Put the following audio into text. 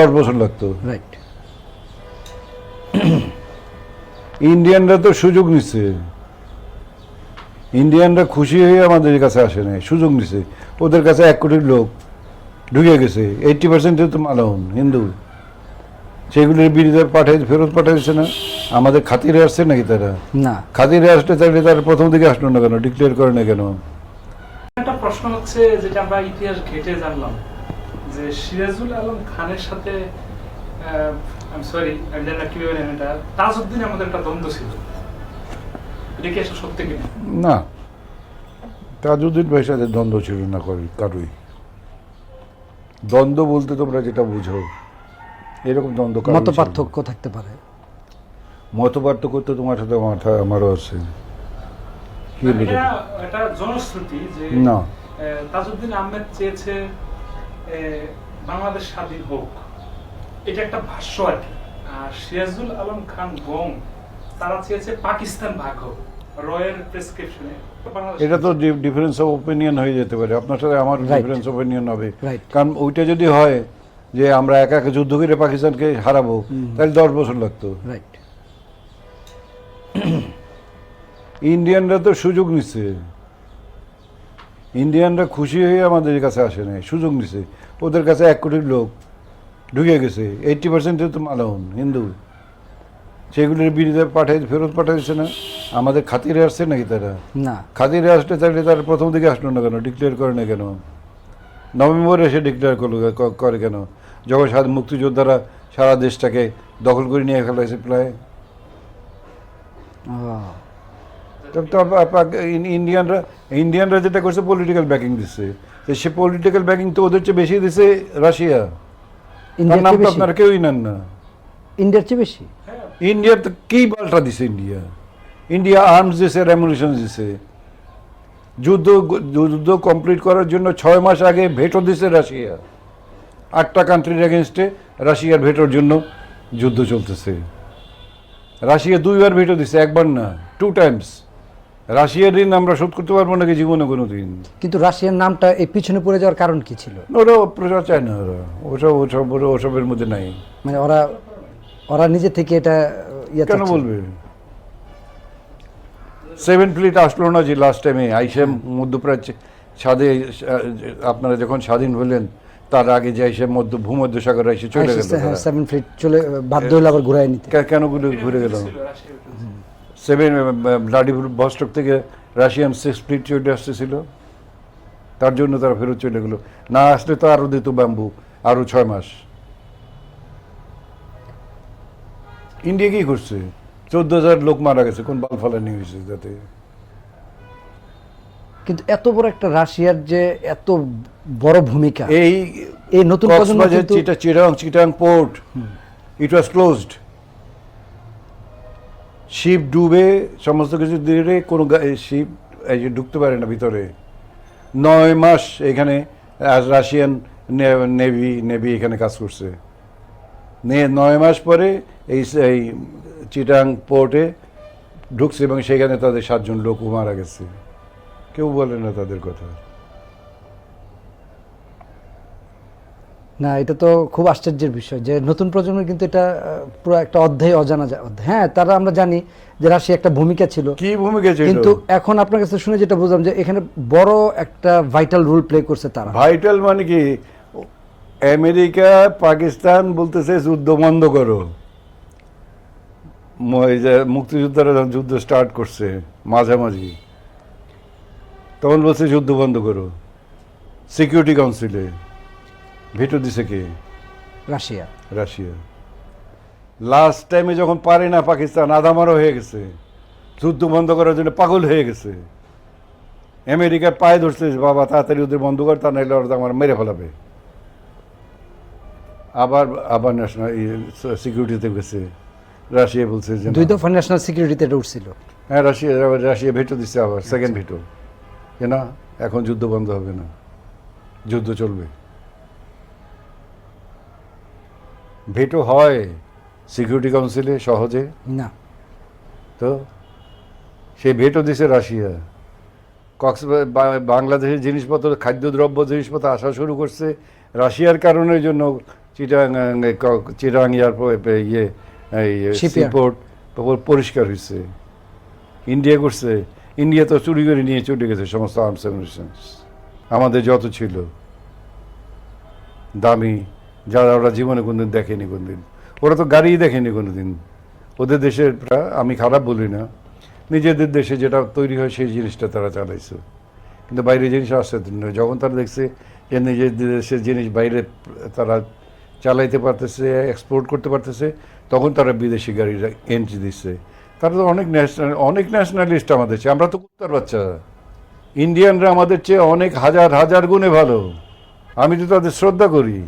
10 বছর লাগতো। রাইট। ইন্ডিয়ানরা তো সুযোগ নিচ্ছে, ইন্ডিয়ানরা খুশি হয়ে আমাদের কাছে আসে নাই, সুযোগ নিচ্ছে। ওদের কাছে 1 কোটির লোক ঢুকে গেছে, 80% তো মালাউন হিন্দু, সেগুলির বিরুদ্ধে ফেরত পাঠাইছে না। আমাদের খাতিরে আসছে নাকি তারা? না, খাতিরে আসলে তাহলে তারা প্রথম দিকে আসলো না কেন, ডিক্লেয়ার করে না কেন? একটা প্রশ্ন হচ্ছে, যেটা আমরা ইতিহাস ঘেটে জানলাম, যে সিরাজুল আলম খানের সাথে আমি জানি না কিভাবে নেন এটা, তাজউদ্দিন আমাদের একটা দ্বন্দ্ব ছিল, এটা কি আসলে সত্যি কিনা? না, তাজউদ্দিন ভাইয়ের সাথে দ্বন্দ্ব ছিল না কারোই। দ্বন্দ্ব বলতে তোমরা যেটা বুঝো, এরকম দ্বন্দ্ব কারোই মত ছিল না। পার্থক্য থাকতে পারে। মত পার্থক্য তো তোমার সাথে আমারও আছে। কি বলতে? এটা জনশ্রুতি যে না, তাজউদ্দিন আহমেদ চেয়েছে বাংলাদেশ স্বাধীন হোক, এটা একটা ভাষ্য আর কি। আর সিরাজুল আলম খান গং তারা চেয়েছে পাকিস্তান ভাগ হোক, রয়ের প্রেসক্রিপশনে। এটা তো ডিফারেন্স অফ ওপিনিয়ন হয়ে যেতে পারে, আপনার সাথে আমার Right. ডিফারেন্স অফ ওপিনিয়ন হবে। Right. কারণ ওইটা যদি হয় যে আমরা একা একা যুদ্ধ করে পাকিস্তানকে হারাবো, তাহলে 10 বছর লাগতো। রাইট। ইন্ডিয়ানরা তো সুযোগ নিচ্ছে, ইন্ডিয়ানরা খুশি হয়ে আমাদের কাছে আসে নাই, সুযোগ নিচ্ছে। ওদের কাছে 1 কোটির লোক ঢুকে গেছে, 80% তো মালাউন হিন্দু, সেগুলির বিরুদ্ধে ফেরত পাঠাইছে না। আমাদের খাতিরে আসছে নাকি তারা? না, খাতিরে আসলে তাহলে তারা প্রথম দিকে আসলো না কেন, ডিক্লেয়ার করে না কেন? নভেম্বরে এসে ডিক্লেয়ার করে কেন, যখন মুক্তিযোদ্ধারা সারা দেশটাকে দখল করে নিয়ে ফেলাইছে প্রায়। ইন্ডিয়ানরা যেটা করছে, পলিটিক্যাল ব্যাকিং দিচ্ছে। সে পলিটিক্যাল ব্যাকিং তো ওদের চেয়ে বেশি দিছে রাশিয়া। তার নাম তো আপনারা কেউই নেন না। ইন্ডিয়ার চেয়ে বেশি। ইন্ডিয়া তো কি পাল্টা দিছে? ইন্ডিয়া আর্মস দিছে, অ্যামুনিশন দিছে। যুদ্ধ কমপ্লিট করার জন্য 6 মাস আগে ভেটো দিছে রাশিয়া। 8টা কান্ট্রির এগেনস্টে রাশিয়ার ভেটোর জন্য যুদ্ধ চলতেছে। রাশিয়া 2বার ভেটো দিছে, একবার না, 2 টাইমস। রাশিয়ার ঋণ আমরা শোধ করতে পারবো নাকি জীবনে কোনো দিন? কিন্তু রাশিয়ার নামটা এই পিছনে পড়ে যাওয়ার কারণ কি ছিল? ওরা প্রচার চায় না, ওসবের মধ্যে নাই। মানে ওরা নিজে থেকে এটা কেন বলবে? 7 ফ্লিট আসলো না যে লাস্ট টাইমে আইসে মধ্যপ্রাচ্যে ছাদে, আপনারা যখন স্বাধীন হলেন তার আগে যে আইসে ভূমধ্যসাগর এসে চলে গেল। 7 ফ্লিট চলে বাধ্য হলো আবার ঘুরায় নিতে। কেন ঘুরে গেল? 7 ভ্লাদিভস্টক থেকে রাশিয়ান 6 ফ্লিট চলে আসতেছিল, তার জন্য তারা ফেরত চলে গেল। না আসলে তো আরো দিত ব্যাম্বু, আরো 6 মাস। ইন্ডিয়া কি করছে? 14,000 লোক মারা গেছে, কোন বালফালানি হয়েছে যাতে? কিন্তু এত বড় একটা রাশিয়ার যে এত বড় ভূমিকা, এই নতুন প্রজন্ম কিন্তু Chittagong port, it was closed. Ship ডুবে, সমস্ত কিছু দিয়ে কোনো শিপ ঢুকতে পারে না ভিতরে। 9 মাস এখানে রাশিয়ান নেভি এখানে কাজ করছে। 9 মাস পরে এই চিটাং পোর্টে ঢুকছে এবং সেখানে তাদের 7 জন লোক মারা গেছে। কেউ বলে না তাদের কথা। না, এটা তো খুব আশ্চর্যের বিষয় যে নতুন প্রজন্মের কিন্তু এটা পুরো একটা অধ্যায়, অজানা অধ্যায়। হ্যাঁ, তারা আমরা জানি যে রাশিয়া একটা ভূমিকা ছিল, কি ভূমিকা ছিল, কিন্তু এখন আপনার কাছে শুনে যেটা বুঝলাম যে এখানে বড় একটা ভাইটাল রোল প্লে করছে তারা। ভাইটাল মানে কি? আমেরিকা পাকিস্তান বলতেছে যুদ্ধ বন্ধ করো। মুক্তিযোদ্ধারা যখন যুদ্ধ স্টার্ট করছে মাঝামাঝি, তখন বলছে যুদ্ধ বন্ধ করো। সিকিউরিটি কাউন্সিলে ভেটো দিছে কে? রাশিয়া। লাস্ট টাইমে যখন পারে না পাকিস্তান, আধামারও হয়ে গেছে, যুদ্ধ বন্ধ করার জন্য পাগল হয়ে গেছে। আমেরিকার পায়ে ধরছে, বাবা তাড়াতাড়ি ওদের বন্ধ কর, তা নাহলে ওরা আমার মেরে ফেলাবে। আবার ন্যাশনাল সিকিউরিটিতে গেছে। রাশিয়া বলছে যে 2 দফা ন্যাশনাল সিকিউরিটিতে এটা উঠছিল। হ্যাঁ, রাশিয়া ভেটো দিচ্ছে, আবার সেকেন্ড ভেটো, যে না এখন যুদ্ধ বন্ধ হবে না, যুদ্ধ চলবে। ভেটো হয় সিকিউরিটি কাউন্সিলে সহজে না, তো সেই ভেটো দিছে রাশিয়া। বাংলাদেশের জিনিসপত্র, খাদ্যদ্রব্য জিনিসপত্র আসা শুরু করছে রাশিয়ার কারণের জন্য। চিটাং এয়ারপোর্ট ইয়ে Shipyard. সিপোর্ট পরিষ্কার হয়েছে। ইন্ডিয়া করছে, ইন্ডিয়া তো চুরি করে নিয়ে চলে গেছে সমস্ত আর্মস অ্যামিউনিশনস আমাদের যত ছিল দামি, যারা ওরা জীবনে কোনদিন দেখেনি কোনদিন, ওরা তো গাড়িই দেখেনি কোনোদিন। ওদের দেশের আমি খারাপ বলি না, নিজেদের দেশে যেটা তৈরি হয় সেই জিনিসটা তারা চালাইছে, কিন্তু বাইরে জিনিস আসছে না। যখন তারা দেখছে যে নিজেদের দেশের জিনিস বাইরে তারা চালাইতে পারতেছে, এক্সপোর্ট করতে পারতেছে, তখন তারা বিদেশি গাড়ির এন্ট্রি দিচ্ছে। তারা তো অনেক ন্যাশনালিস্ট আমাদের চেয়ে। আমরা তো কুত্তার বাচ্চা, ইন্ডিয়ানরা আমাদের চেয়ে অনেক হাজার হাজার গুণে ভালো। আমি তো তাদের শ্রদ্ধা করি।